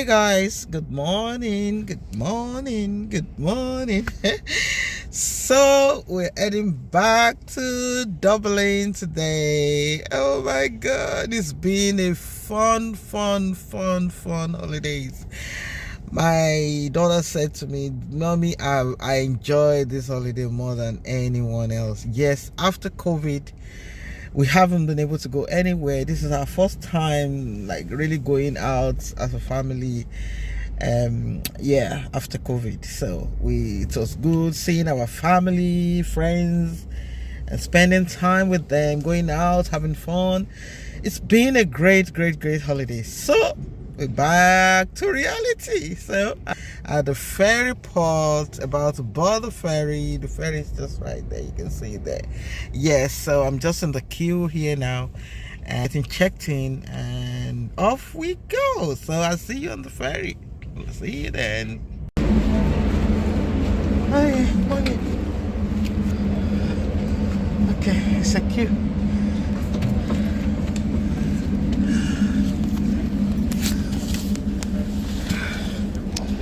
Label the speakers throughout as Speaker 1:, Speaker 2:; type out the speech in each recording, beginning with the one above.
Speaker 1: Hi guys, good morning, good morning, good morning. So we're heading back to Dublin today. Oh my god, it's been a fun holidays. My daughter said to me, "Mommy, I enjoy this holiday more than anyone else." Yes, after COVID we haven't been able to go anywhere. This is our first time like really going out as a family, after COVID. So it was good seeing our family, friends, and spending time with them, going out, having fun. It's been a great holiday. So we're back to reality. So at the ferry port, about to board the ferry. The ferry is just right there, you can see it there. Yes, so I'm just in the queue here now and getting checked in, and off we go. So I'll see you on the ferry. We'll see you then. Hi, morning. Okay, it's a queue.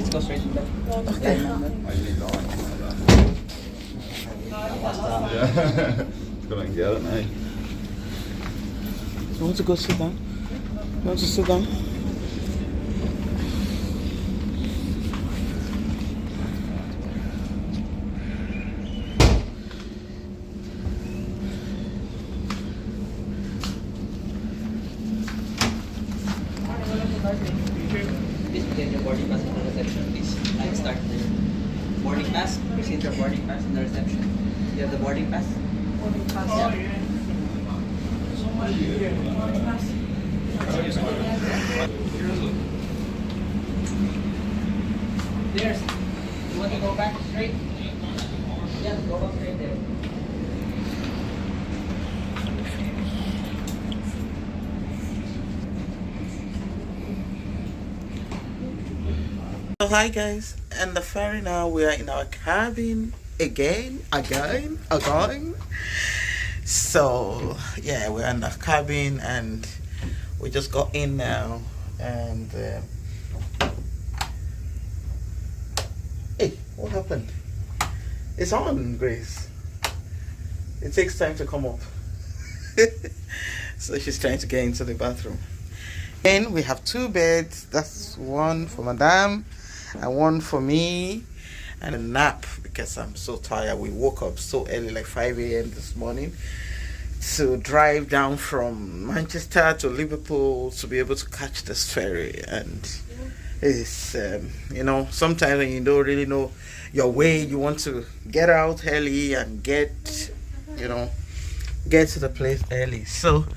Speaker 2: Go straight to that.
Speaker 1: Okay.
Speaker 3: Yeah. Go and get it, mate.
Speaker 1: You want to go sit down? You want to sit down?
Speaker 2: Please get your boarding pass in the reception, please. I'll start there. Boarding pass? Receive your boarding pass in the reception. You have the boarding pass? Boarding pass. Yeah. There's. You want to go back straight? Yeah, go back straight there.
Speaker 1: So hi guys, and the ferry now. We are in our cabin again. So yeah, we're in the cabin and we just got in now. And hey, what happened? It's on, Grace. It takes time to come up. So she's trying to get into the bathroom. And we have two beds. That's one for Madame and one for me, and a nap because I'm so tired. We woke up so early, like 5 a.m. this morning, to drive down from Manchester to Liverpool to be able to catch this ferry. And it's sometimes when you don't really know your way, you want to get out early and get to the place early. So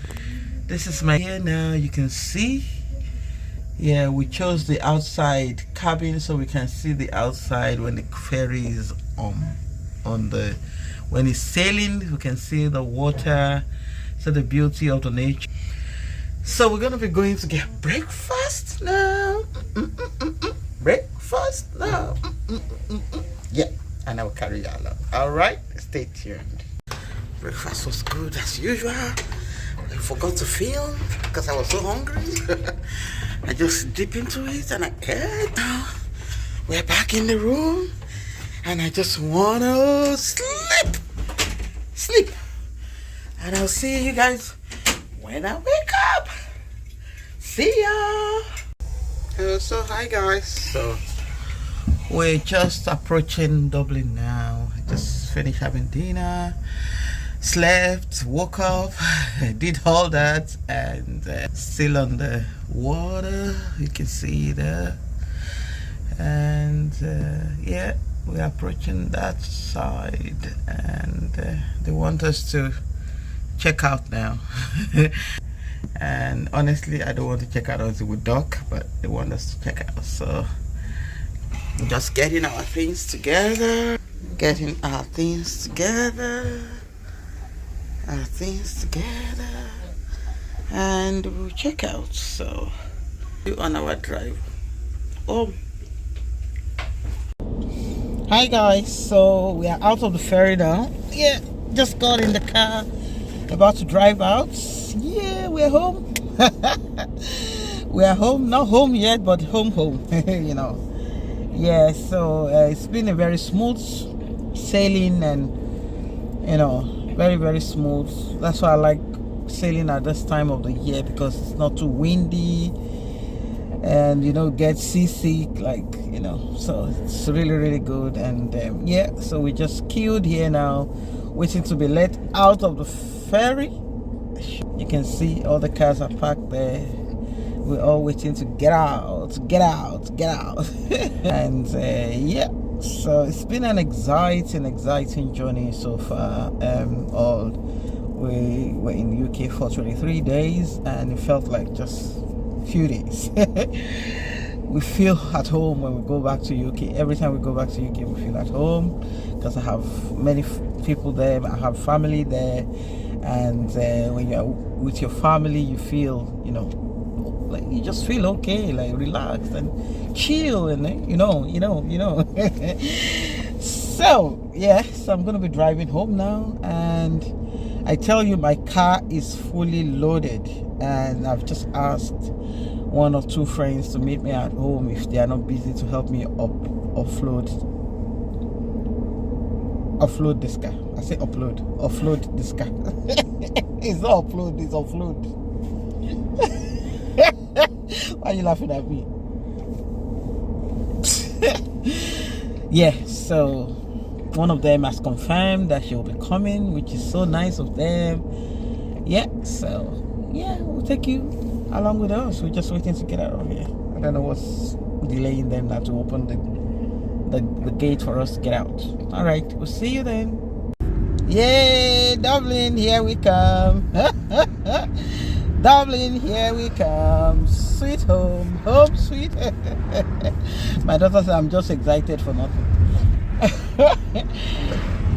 Speaker 1: this is my here now. You can see. Yeah, we chose the outside cabin so we can see the outside when the ferry is when it's sailing. We can see the water, so the beauty of the nature. So we're gonna be going to get breakfast now. Breakfast now. Yeah, and I will carry you along. All right, stay tuned. Breakfast was good as usual. I forgot to film because I was so hungry. I just dip into it and I ate. Now we're back in the room and I just wanna sleep. And I'll see you guys when I wake up. See ya. So hi guys. So we're just approaching Dublin now. I just finished having dinner, slept, woke up, did all that, and still on the water, you can see there. And yeah, we're approaching that side, and they want us to check out now. And honestly, I don't want to check out until we dock, but they want us to check out. So just getting our things together, and we'll check out. So on our drive home. Hi guys, so we are out of the ferry now. Yeah, just got in the car, about to drive out. Yeah, we're home. We are home, not home yet, but home, you know. Yeah, so it's been a very smooth sailing, and you know, very, very smooth. That's why I like sailing at this time of the year, because it's not too windy and you know, get seasick, like, you know. So it's really, really good. And yeah, so we just queued here now, waiting to be let out of the ferry. You can see all the cars are parked there. We're all waiting to get out. And yeah, so it's been an exciting journey so far. We were in the UK for 23 days, and it felt like just a few days. We feel at home when we go back to UK. Every time we go back to UK, we feel at home, because I have many people there. I have family there, and when you're with your family, you feel, you know, like you just feel okay, like relaxed and chill, and you know. So yeah, so I'm gonna be driving home now, and I tell you, my car is fully loaded, and I've just asked one or two friends to meet me at home if they are not busy, to help me offload this car. I say offload this car. It's not upload, it's offload. Why are you laughing at me? Yeah, so one of them has confirmed that she'll be coming, which is so nice of them. Yeah, so yeah, we'll take you along with us. We're just waiting to get out of here. I don't know what's delaying them now to open the gate for us to get out. All right, we'll see you then. Yay, Dublin, here we come. Dublin, here we come. Sweet home, home sweet. My daughter said I'm just excited for nothing.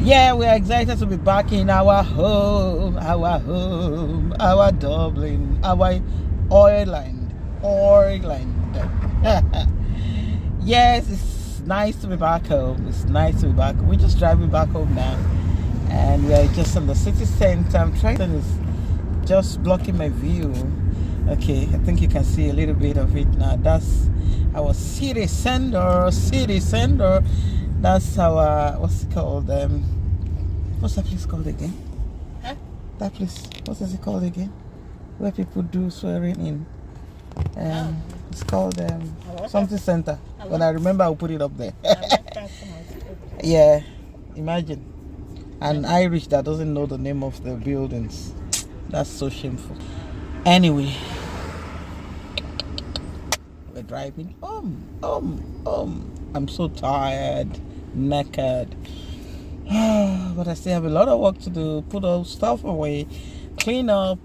Speaker 1: Yeah, we're excited to be back in our home, our Dublin, our Ireland. Yes, it's nice to be back home. It's nice to be back. We're just driving back home now, and we are just in the city center. I'm trying to, it's just blocking my view. Okay, I think you can see a little bit of it now. That's our city center. That's our, what's it called? What's that place called again? Huh? That place, what is it called again? Where people do swearing in. It's called something center. When I remember, I'll put it up there. Yeah, imagine an Irish that doesn't know the name of the buildings. That's so shameful. Anyway, we're driving home. I'm so tired, knackered. But I still have a lot of work to do. Put all stuff away, clean up.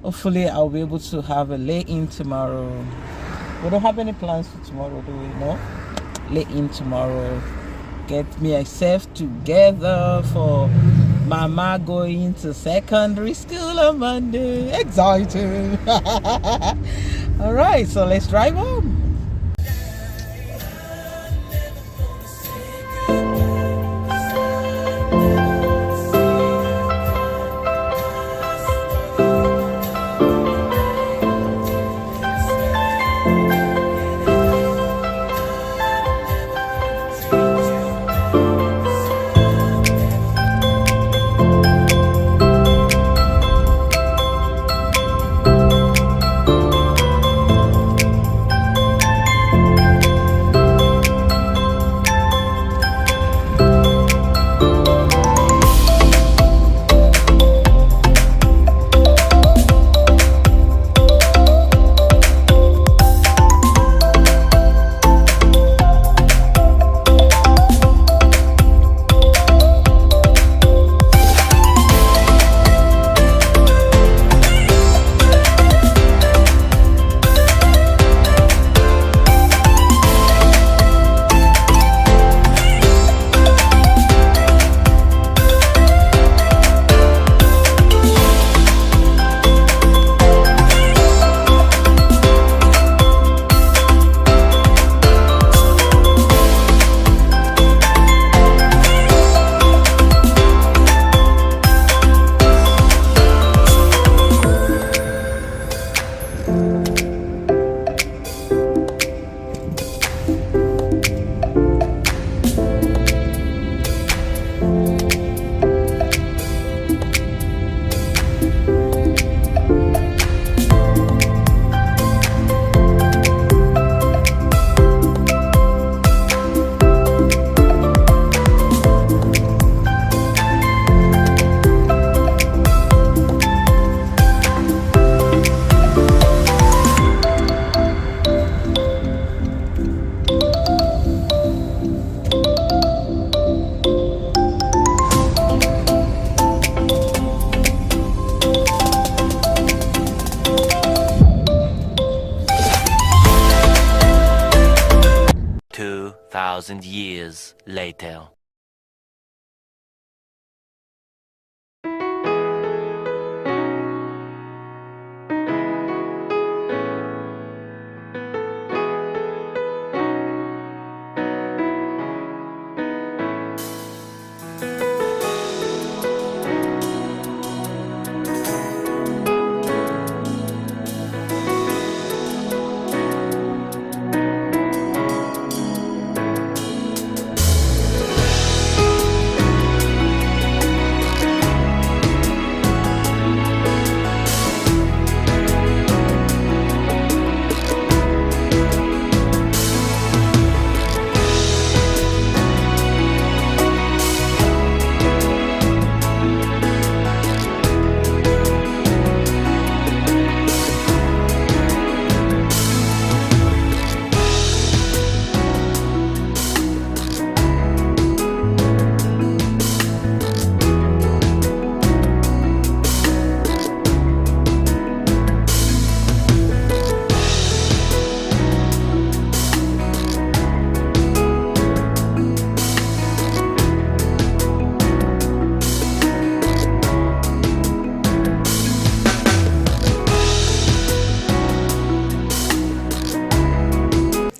Speaker 1: Hopefully I'll be able to have a lay-in tomorrow. We don't have any plans for tomorrow, do we? No? Lay-in tomorrow. Get myself together for Mama going to secondary school on Monday. Exciting. Alright, so let's drive home.
Speaker 4: 2,000 years later.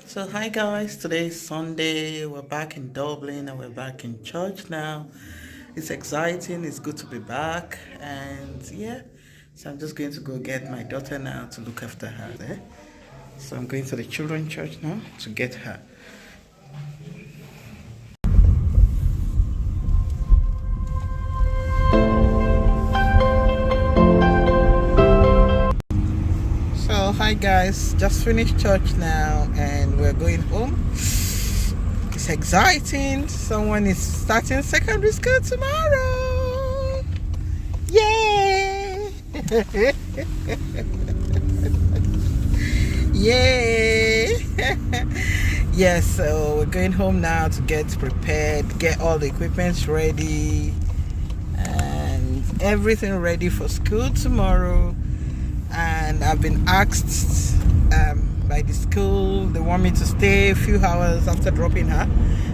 Speaker 1: So hi guys, today is Sunday. We're back in Dublin and we're back in church now. It's exciting, it's good to be back, and yeah, so I'm just going to go get my daughter now to look after her there. So I'm going to the children's church now to get her. So hi guys, just finished church now and we're going home. It's exciting. Someone is starting secondary school tomorrow. Yay! Yay! Yes, so we're going home now to get prepared, get all the equipment ready and everything ready for school tomorrow. And I've been asked by the school, they want me to stay a few hours after dropping her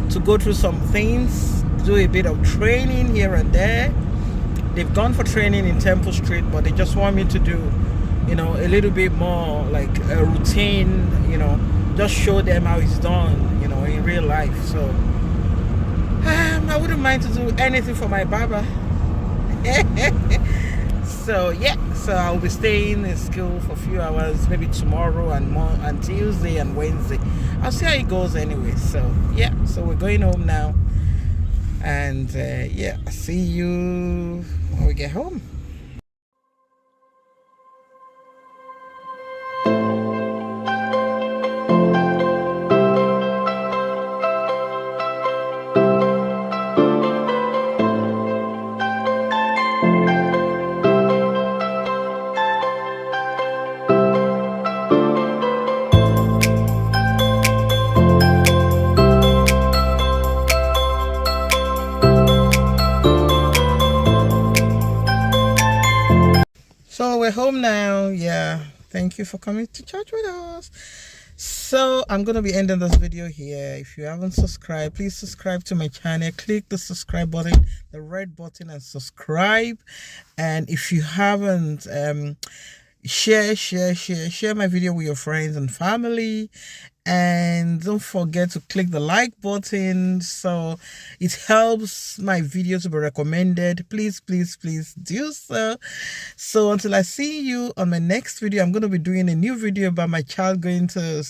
Speaker 1: to go through some things, do a bit of training here and there. They've gone for training in Temple Street, but they just want me to do, you know, a little bit more like a routine, you know, just show them how it's done, you know, in real life. So I wouldn't mind to do anything for my barber. So yeah, so I'll be staying in school for a few hours, maybe tomorrow and Tuesday and Wednesday. I'll see how it goes anyway. So yeah, so we're going home now, and yeah, see you when we get home. So we're home now. Yeah, thank you for coming to church with us. So I'm going to be ending this video here. If you haven't subscribed, please subscribe to my channel. Click the subscribe button, the red button, and subscribe. And if you haven't, share my video with your friends and family. And don't forget to click the like button, so it helps my video to be recommended. Please do so. So until I see you on my next video, I'm going to be doing a new video about my child going to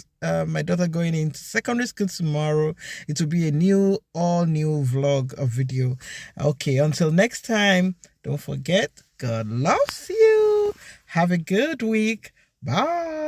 Speaker 1: my daughter going into secondary school tomorrow. It will be a all new vlog of video. Okay, until next time, don't forget, God loves you. Have a good week. Bye.